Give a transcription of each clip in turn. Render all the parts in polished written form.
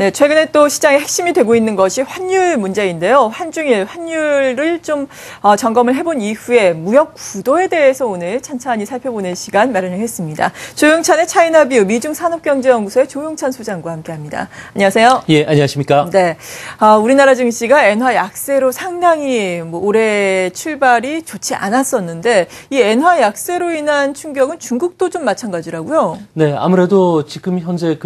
네, 최근에 또 시장의 핵심이 되고 있는 것이 환율 문제인데요. 환중일 환율을 좀 점검을 해본 이후에 무역 구도에 대해서 오늘 찬찬히 살펴보는 시간 마련을 했습니다. 조용찬의 차이나뷰 미중산업경제연구소의 조용찬 소장과 함께합니다. 안녕하세요. 예, 안녕하십니까? 네, 우리나라 증시가 엔화 약세로 상당히 올해 출발이 좋지 않았었는데 이 엔화 약세로 인한 충격은 중국도 좀 마찬가지라고요. 네, 아무래도 지금 현재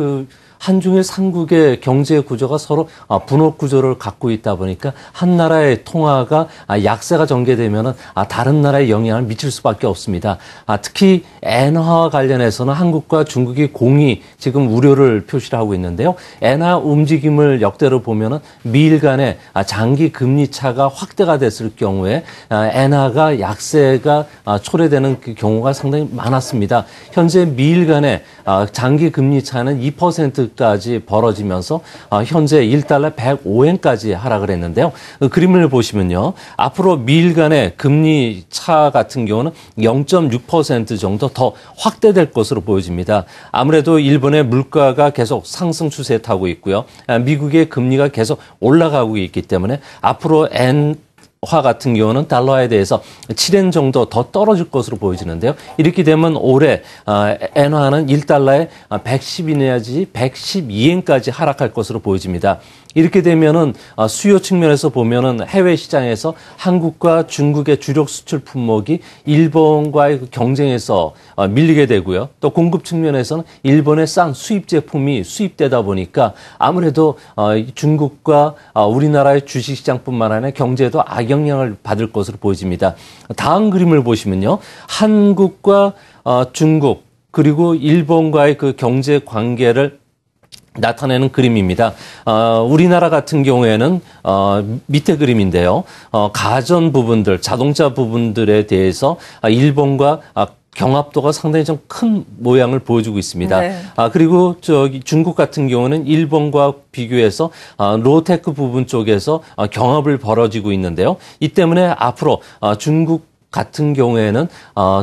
한중일 삼국의 경제 구조가 서로 분업 구조를 갖고 있다 보니까 한 나라의 통화가 약세가 전개되면은 다른 나라에 영향을 미칠 수밖에 없습니다. 특히 엔화와 관련해서는 한국과 중국이 공히 지금 우려를 표시를 하고 있는데요. 엔화 움직임을 역대로 보면은 미일 간의 장기 금리 차가 확대가 됐을 경우에 엔화가 약세가 초래되는 그 경우가 상당히 많았습니다. 현재 미일 간의 장기 금리 차는 2%까지 벌어지면서 현재 1달러 105엔까지 하락을 했는데요. 그 그림을 보시면요. 앞으로 미일 간의 금리 차 같은 경우는 0.6% 정도 더 확대될 것으로 보여집니다. 아무래도 일본의 물가가 계속 상승 추세에 타고 있고요. 미국의 금리가 계속 올라가고 있기 때문에 앞으로 화 같은 경우는 달러에 대해서 7엔 정도 더 떨어질 것으로 보여지는데요. 이렇게 되면 올해 엔화는 1달러에 110이 내야지 112엔까지 하락할 것으로 보여집니다. 이렇게 되면은 수요 측면에서 보면은 해외 시장에서 한국과 중국의 주력 수출 품목이 일본과의 경쟁에서 밀리게 되고요. 또 공급 측면에서는 일본의 싼 수입 제품이 수입되다 보니까 아무래도 중국과 우리나라의 주식시장뿐만 아니라 경제에도 악영향을 받을 것으로 보여집니다. 다음 그림을 보시면요. 한국과 중국 그리고 일본과의 그 경제 관계를 나타내는 그림입니다. 우리나라 같은 경우에는 밑에 그림인데요. 가전 부분들, 자동차 부분들에 대해서 일본과 경합도가 상당히 좀 큰 모양을 보여주고 있습니다. 네. 그리고 중국 같은 경우는 일본과 비교해서 로테크 부분 쪽에서 경합을 벌어지고 있는데요. 이 때문에 앞으로 중국 같은 경우에는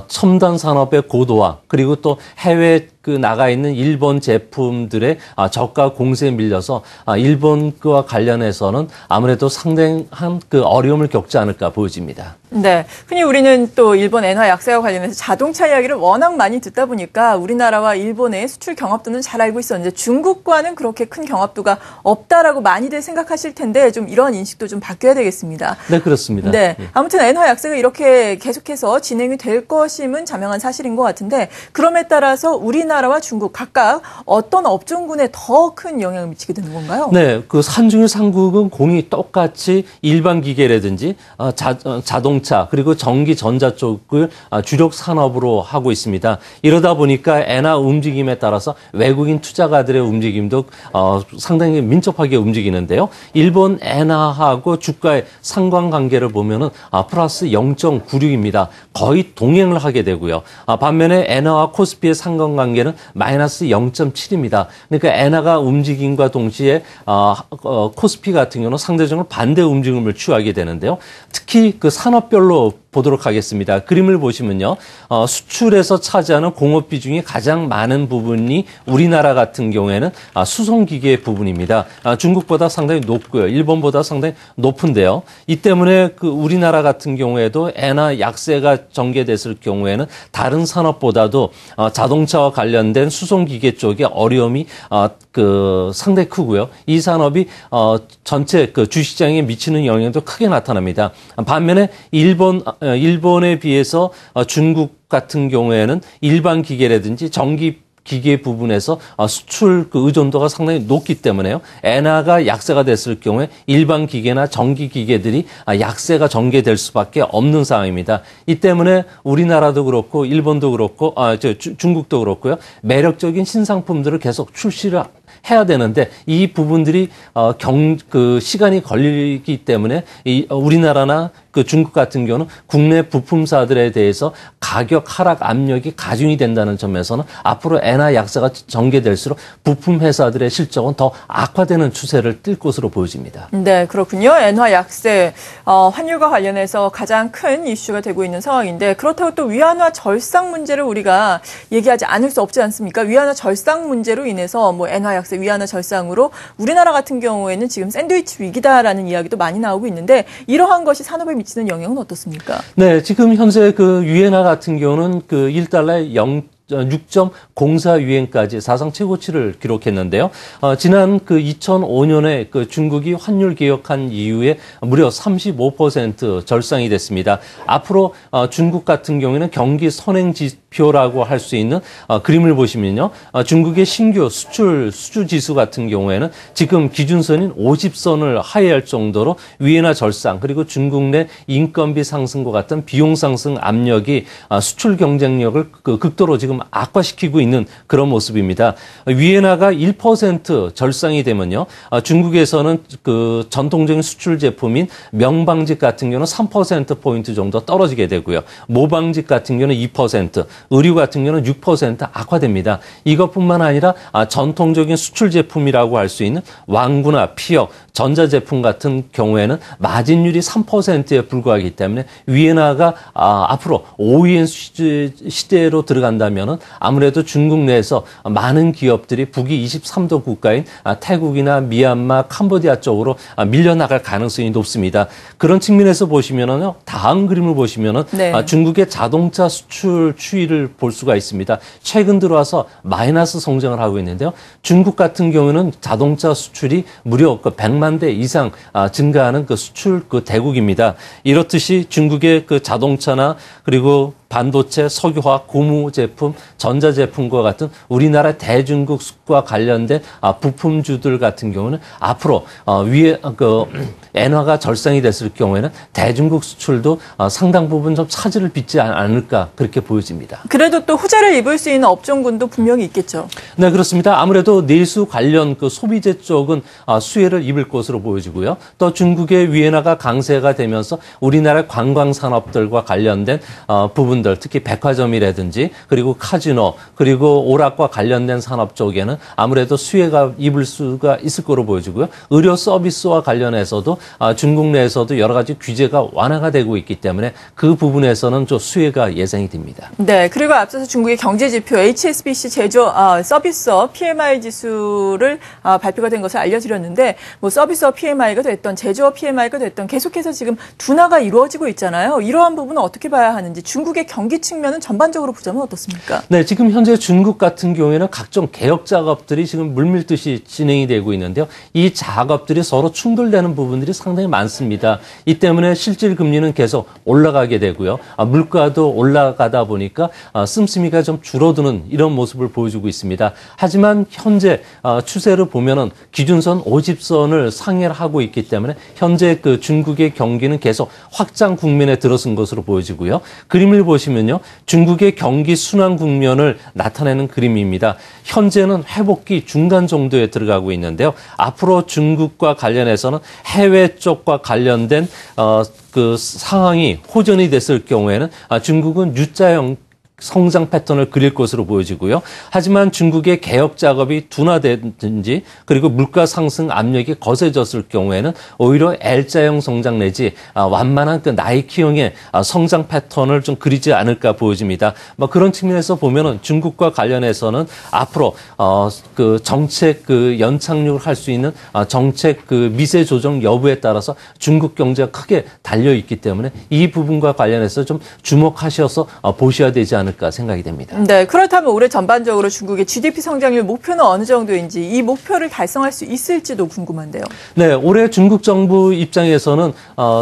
첨단 산업의 고도화 그리고 또 해외 나가 있는 일본 제품들의 저가 공세에 밀려서 일본과 관련해서는 아무래도 상당한 어려움을 겪지 않을까 보여집니다. 네, 흔히 우리는 또 일본 엔화 약세와 관련해서 자동차 이야기를 워낙 많이 듣다 보니까 우리나라와 일본의 수출 경합도는 잘 알고 있었는데 중국과는 그렇게 큰 경합도가 없다라고 많이들 생각하실 텐데 좀 이런 인식도 좀 바뀌어야 되겠습니다. 네, 그렇습니다. 네, 아무튼 엔화 약세가 이렇게 계속해서 진행이 될 것임은 자명한 사실인 것 같은데 그럼에 따라서 우리나라와 중국 각각 어떤 업종군에 더 큰 영향을 미치게 되는 건가요? 네, 한중일 삼국은 공이 똑같이 일반 기계라든지 자동차 그리고 전기 전자 쪽을 주력 산업으로 하고 있습니다. 이러다 보니까 엔화 움직임에 따라서 외국인 투자가들의 움직임도 상당히 민첩하게 움직이는데요. 일본 엔화하고 주가의 상관관계를 보면은 플러스 0.96입니다. 거의 동행을 하게 되고요. 반면에 엔화와 코스피의 상관관계는 마이너스 0.7입니다. 그러니까 엔화가 움직임과 동시에 코스피 같은 경우는 상대적으로 반대 움직임을 취하게 되는데요. 특히 산업별로 보도록 하겠습니다. 그림을 보시면요. 수출에서 차지하는 공업 비중이 가장 많은 부분이 우리나라 같은 경우에는 수송기계 부분입니다. 중국보다 상당히 높고요. 일본보다 상당히 높은데요. 이 때문에 우리나라 같은 경우에도 엔화 약세가 전개됐을 경우에는 다른 산업보다도 자동차와 관련된 수송기계 쪽에 어려움이 상당히 크고요. 이 산업이 전체 주시장에 미치는 영향도 크게 나타납니다. 반면에 일본에 비해서 중국 같은 경우에는 일반 기계라든지 전기 기계 부분에서 수출 의존도가 상당히 높기 때문에요. 엔화가 약세가 됐을 경우에 일반 기계나 전기 기계들이 약세가 전개될 수밖에 없는 상황입니다. 이 때문에 우리나라도 그렇고 일본도 그렇고 중국도 그렇고요. 매력적인 신상품들을 계속 출시를 해야 되는데 이 부분들이 시간이 걸리기 때문에 우리나라나 중국 같은 경우는 국내 부품사들에 대해서 가격 하락 압력이 가중이 된다는 점에서는 앞으로 엔화 약세가 전개될수록 부품 회사들의 실적은 더 악화되는 추세를 띌 것으로 보여집니다. 네, 그렇군요. 엔화 약세, 환율과 관련해서 가장 큰 이슈가 되고 있는 상황인데 그렇다고 또 위안화 절상 문제를 우리가 얘기하지 않을 수 없지 않습니까? 위안화 절상 문제로 인해서 엔화 약세 그래서 위안화 절상으로 우리나라 같은 경우에는 지금 샌드위치 위기다라는 이야기도 많이 나오고 있는데 이러한 것이 산업에 미치는 영향은 어떻습니까? 네, 지금 현재 그 위안화 같은 경우는 그 1달러에 6.04유엔까지 사상 최고치를 기록했는데요. 지난 그 2005년에 그 중국이 환율 개혁한 이후에 무려 35% 절상이 됐습니다. 앞으로 중국 같은 경우에는 경기 선행 지표라고 할 수 있는 그림을 보시면요. 중국의 신규 수주 지수 같은 경우에는 지금 기준선인 50선을 하회할 정도로 위안화 절상 그리고 중국 내 인건비 상승과 같은 비용 상승 압력이 수출 경쟁력을 극도로 지금 악화시키고 있는 그런 모습입니다. 위안화가 1% 절상이 되면요. 중국에서는 그 전통적인 수출 제품인 명방직 같은 경우는 3%포인트 정도 떨어지게 되고요. 모방직 같은 경우는 2%, 의류 같은 경우는 6% 악화됩니다. 이것뿐만 아니라 전통적인 수출 제품이라고 할 수 있는 왕구나 피혁, 전자제품 같은 경우에는 마진율이 3%에 불과하기 때문에 위안화가 앞으로 5위엔 시대로 들어간다면 아무래도 중국 내에서 많은 기업들이 북위 23도 국가인 태국이나 미얀마, 캄보디아 쪽으로 밀려나갈 가능성이 높습니다. 그런 측면에서 보시면은요, 다음 그림을 보시면은 네. 중국의 자동차 수출 추이를 볼 수가 있습니다. 최근 들어와서 마이너스 성장을 하고 있는데요. 중국 같은 경우는 자동차 수출이 무려 100만 대 이상 증가하는 그 수출 그 대국입니다. 이렇듯이 중국의 그 자동차나 그리고 반도체, 석유화학, 고무 제품, 전자제품과 같은 우리나라 대중국과 관련된 부품주들 같은 경우는 앞으로 위에 엔화가 절상이 됐을 경우에는 대중국 수출도 상당 부분 좀 차질을 빚지 않을까 그렇게 보여집니다. 그래도 또 후자를 입을 수 있는 업종군도 분명히 있겠죠. 네, 그렇습니다. 아무래도 내수 관련 그 소비재 쪽은 수혜를 입을 것으로 보여지고요. 또 중국의 위안화가 강세가 되면서 우리나라 관광 산업들과 관련된 부분들, 특히 백화점이라든지 그리고 카지노 그리고 오락과 관련된 산업 쪽에는 아무래도 수혜가 입을 수가 있을 거로 보여지고요. 의료 서비스와 관련해서도 중국 내에서도 여러 가지 규제가 완화가 되고 있기 때문에 그 부분에서는 좀 수혜가 예상이 됩니다. 네, 그리고 앞서서 중국의 경제지표 HSBC 제조 서비스업 PMI 지수를 발표가 된 것을 알려드렸는데 뭐 서비스업 PMI가 됐던 제조업 PMI가 됐던 계속해서 지금 둔화가 이루어지고 있잖아요. 이러한 부분은 어떻게 봐야 하는지 중국의 경기 측면은 전반적으로 보자면 어떻습니까? 네, 지금 현재 중국 같은 경우에는 각종 개혁 작업들이 지금 물밀듯이 진행이 되고 있는데요. 이 작업들이 서로 충돌되는 부분들이 상당히 많습니다. 이 때문에 실질 금리는 계속 올라가게 되고요. 물가도 올라가다 보니까 씀씀이가 좀 줄어드는 이런 모습을 보여주고 있습니다. 하지만 현재 추세를 보면은 기준선 50선을 상회를 하고 있기 때문에 현재 그 중국의 경기는 계속 확장 국면에 들어선 것으로 보여지고요. 그림을 보시면요. 중국의 경기 순환 국면을 나타내는 그림입니다. 현재는 회복기 중간 정도에 들어가고 있는데요. 앞으로 중국과 관련해서는 해외 쪽과 관련된 그 상황이 호전이 됐을 경우에는 중국은 U자형 성장 패턴을 그릴 것으로 보여지고요. 하지만 중국의 개혁 작업이 둔화되든지 그리고 물가 상승 압력이 거세졌을 경우에는 오히려 L자형 성장 내지 완만한 그 나이키형의 성장 패턴을 좀 그리지 않을까 보여집니다. 뭐 그런 측면에서 보면은 중국과 관련해서는 앞으로 그 정책 그 연착륙을 할 수 있는 정책 그 미세 조정 여부에 따라서 중국 경제가 크게 달려 있기 때문에 이 부분과 관련해서 좀 주목하셔서 보셔야 되지 않을까 생각이 됩니다. 네, 그렇다면 올해 전반적으로 중국의 GDP 성장률 목표는 어느 정도인지 이 목표를 달성할 수 있을지도 궁금한데요. 네, 올해 중국 정부 입장에서는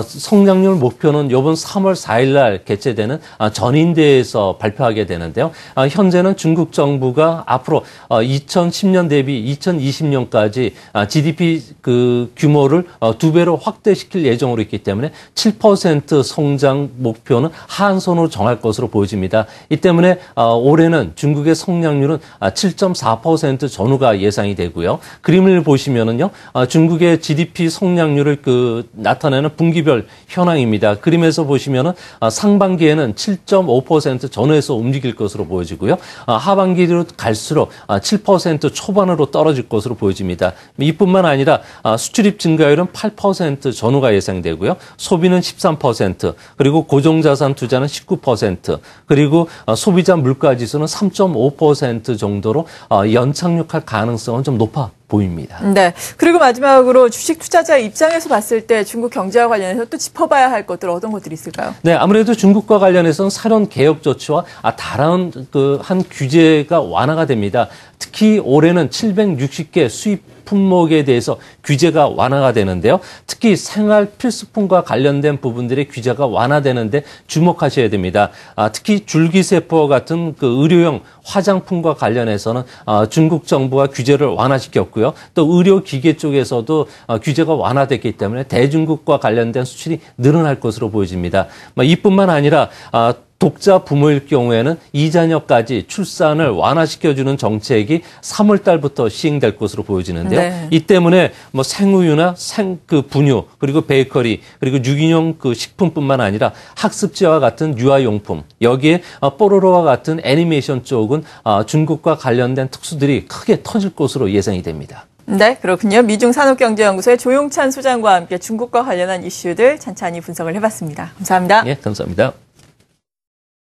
성장률 목표는 이번 3월 4일 날 개최되는 전인대에서 발표하게 되는데요. 현재는 중국 정부가 앞으로 2010년 대비 2020년까지 GDP 그 규모를 2배로 확대시킬 예정으로 있기 때문에 7% 성장 목표는 한선으로 정할 것으로 보여집니다. 이 때문에 올해는 중국의 성장률은 7.4% 전후가 예상이 되고요. 그림을 보시면은요, 중국의 GDP 성장률을 나타내는 분기별 현황입니다. 그림에서 보시면은 상반기에는 7.5% 전후에서 움직일 것으로 보여지고요. 하반기로 갈수록 7% 초반으로 떨어질 것으로 보여집니다. 이뿐만 아니라 수출입 증가율은 8% 전후가 예상되고요. 소비는 13%, 그리고 고정자산 투자는 19%, 그리고 소비자 물가 지수는 3.5% 정도로 연착륙할 가능성은 좀 높아 보입니다. 네. 그리고 마지막으로 주식 투자자 입장에서 봤을 때 중국 경제와 관련해서 또 짚어봐야 할 것들 어떤 것들이 있을까요? 네, 아무래도 중국과 관련해서는 사련 개혁 조치와 다른 한 규제가 완화가 됩니다. 특히 올해는 760개 수입 품목에 대해서 규제가 완화가 되는데요. 특히 생활 필수품과 관련된 부분들의 규제가 완화되는데 주목하셔야 됩니다. 특히 줄기세포와 같은 그 의료용 화장품과 관련해서는 중국 정부가 규제를 완화시켰고요. 또 의료기계 쪽에서도 규제가 완화됐기 때문에 대중국과 관련된 수출이 늘어날 것으로 보여집니다. 이뿐만 아니라 독자 부모일 경우에는 이자녀까지 출산을 완화시켜주는 정책이 3월 달부터 시행될 것으로 보여지는데요. 네. 이 때문에 생우유나 분유, 그리고 베이커리, 그리고 유기농 식품뿐만 아니라 학습지와 같은 유아용품, 여기에 뽀로로와 같은 애니메이션 쪽은 중국과 관련된 특수들이 크게 터질 것으로 예상이 됩니다. 네, 그렇군요. 미중산업경제연구소의 조용찬 소장과 함께 중국과 관련한 이슈들 찬찬히 분석을 해봤습니다. 감사합니다. 예, 감사합니다.